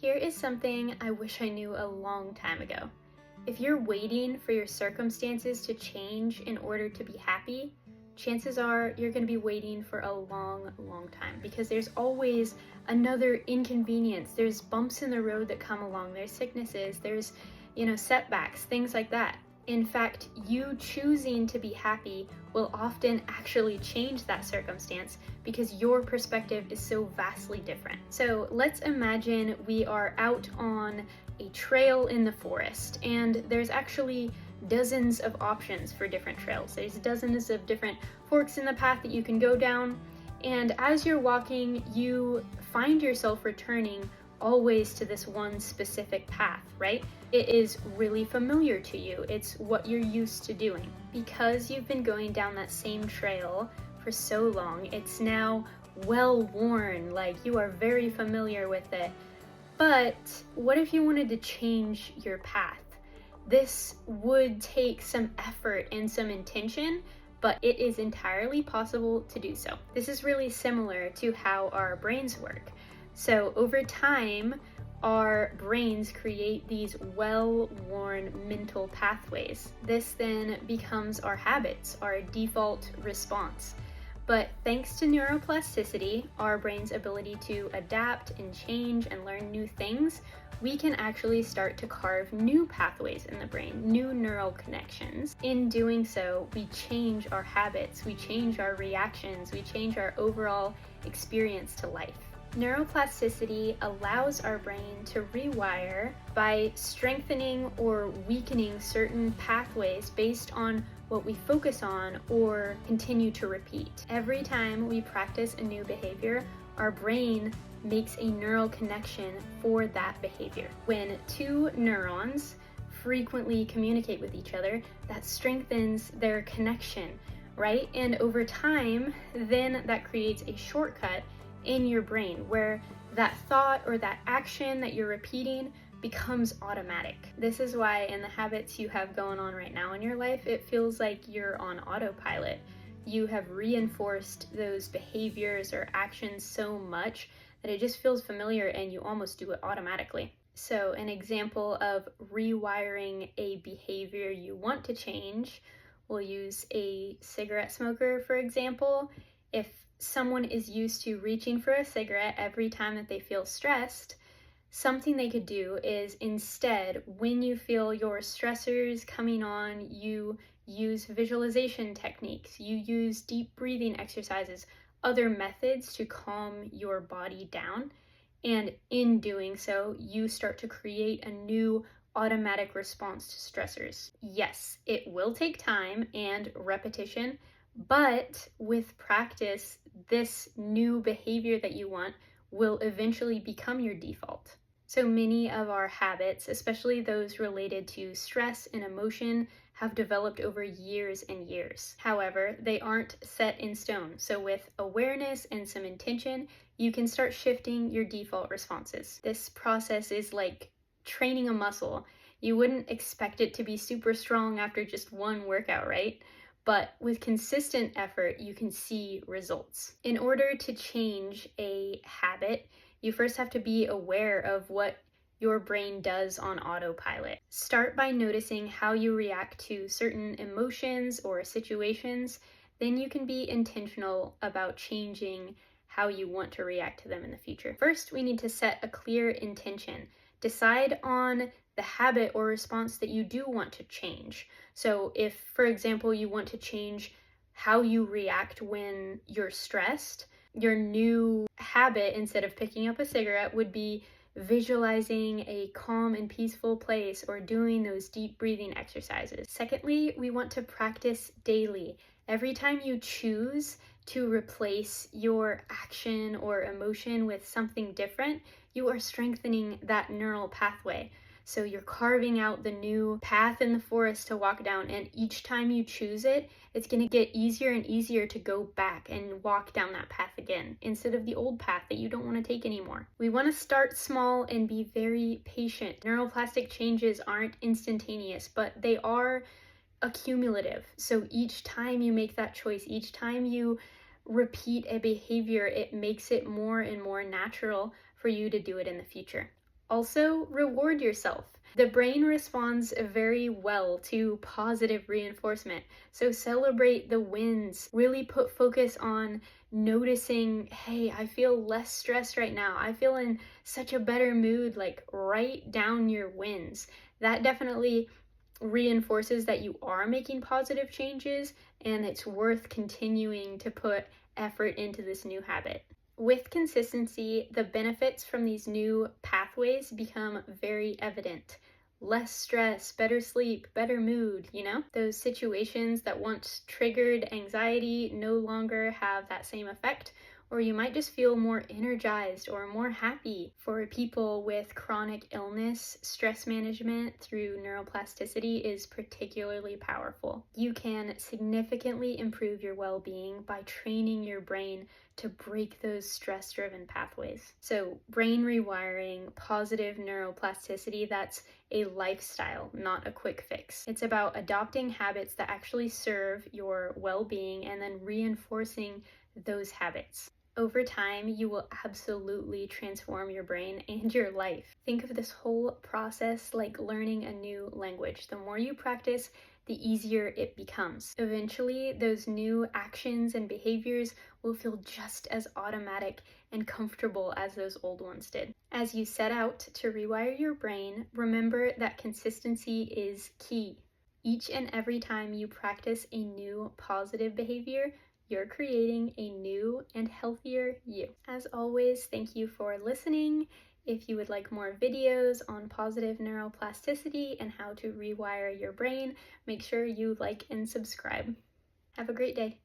Here is something I wish I knew a long time ago. If you're waiting for your circumstances to change in order to be happy, chances are you're going to be waiting for a long, long time because there's always another inconvenience. There's bumps in the road that come along. There's sicknesses, there's, setbacks, things like that. In fact, you choosing to be happy will often actually change that circumstance because your perspective is so vastly different. So let's imagine we are out on a trail in the forest and there's actually dozens of options for different trails. There's dozens of different forks in the path that you can go down, and as you're walking, you find yourself returning always to this one specific path, right? It is really familiar to you. It's what you're used to doing. Because you've been going down that same trail for so long, it's now well worn, like you are very familiar with it. But what if you wanted to change your path? This would take some effort and some intention, but it is entirely possible to do so. This is really similar to how our brains work. So over time, our brains create these well-worn mental pathways. This then becomes our habits, our default response. But thanks to neuroplasticity, our brain's ability to adapt and change and learn new things, we can actually start to carve new pathways in the brain, new neural connections. In doing so, we change our habits, we change our reactions, we change our overall experience to life. Neuroplasticity allows our brain to rewire by strengthening or weakening certain pathways based on what we focus on or continue to repeat. Every time we practice a new behavior, our brain makes a neural connection for that behavior. When two neurons frequently communicate with each other, that strengthens their connection, right? And over time, then that creates a shortcut in your brain where that thought or that action that you're repeating becomes automatic. This is why in the habits you have going on right now in your life, it feels like you're on autopilot. You have reinforced those behaviors or actions so much that it just feels familiar and you almost do it automatically. So an example of rewiring a behavior you want to change, we'll use a cigarette smoker, for example. If someone is used to reaching for a cigarette every time that they feel stressed, something they could do is instead, when you feel your stressors coming on, you use visualization techniques, you use deep breathing exercises, other methods to calm your body down. And in doing so, you start to create a new automatic response to stressors. Yes, it will take time and repetition, but with practice, this new behavior that you want will eventually become your default. So many of our habits, especially those related to stress and emotion, have developed over years and years. However, they aren't set in stone. So with awareness and some intention, you can start shifting your default responses. This process is like training a muscle. You wouldn't expect it to be super strong after just one workout, right? But with consistent effort, you can see results. In order to change a habit, you first have to be aware of what your brain does on autopilot. Start by noticing how you react to certain emotions or situations. Then you can be intentional about changing how you want to react to them in the future. First, we need to set a clear intention. Decide on the habit or response that you do want to change. So if, for example, you want to change how you react when you're stressed, your new habit, instead of picking up a cigarette, would be visualizing a calm and peaceful place or doing those deep breathing exercises. Secondly, we want to practice daily. Every time you choose to replace your action or emotion with something different, you are strengthening that neural pathway. So you're carving out the new path in the forest to walk down, and each time you choose it, it's going to get easier and easier to go back and walk down that path again, instead of the old path that you don't want to take anymore. We want to start small and be very patient. Neuroplastic changes aren't instantaneous, but they are accumulative. So each time you make that choice, each time you repeat a behavior, it makes it more and more natural for you to do it in the future. Also, reward yourself. The brain responds very well to positive reinforcement. So celebrate the wins. Really put focus on noticing, hey, I feel less stressed right now. I feel in such a better mood. Like, write down your wins. That definitely reinforces that you are making positive changes and it's worth continuing to put effort into this new habit. With consistency, the benefits from these new pathways become very evident. Less stress, better sleep, better mood, Those situations that once triggered anxiety no longer have that same effect, or you might just feel more energized or more happy. For people with chronic illness, stress management through neuroplasticity is particularly powerful. You can significantly improve your well-being by training your brain to break those stress-driven pathways. So brain rewiring, positive neuroplasticity, that's a lifestyle, not a quick fix. It's about adopting habits that actually serve your well-being and then reinforcing those habits. Over time, you will absolutely transform your brain and your life. Think of this whole process like learning a new language. The more you practice, the easier it becomes. Eventually, those new actions and behaviors will feel just as automatic and comfortable as those old ones did. As you set out to rewire your brain, remember that consistency is key. Each and every time you practice a new positive behavior, you're creating a new and healthier you. As always, thank you for listening. If you would like more videos on positive neuroplasticity and how to rewire your brain, make sure you like and subscribe. Have a great day.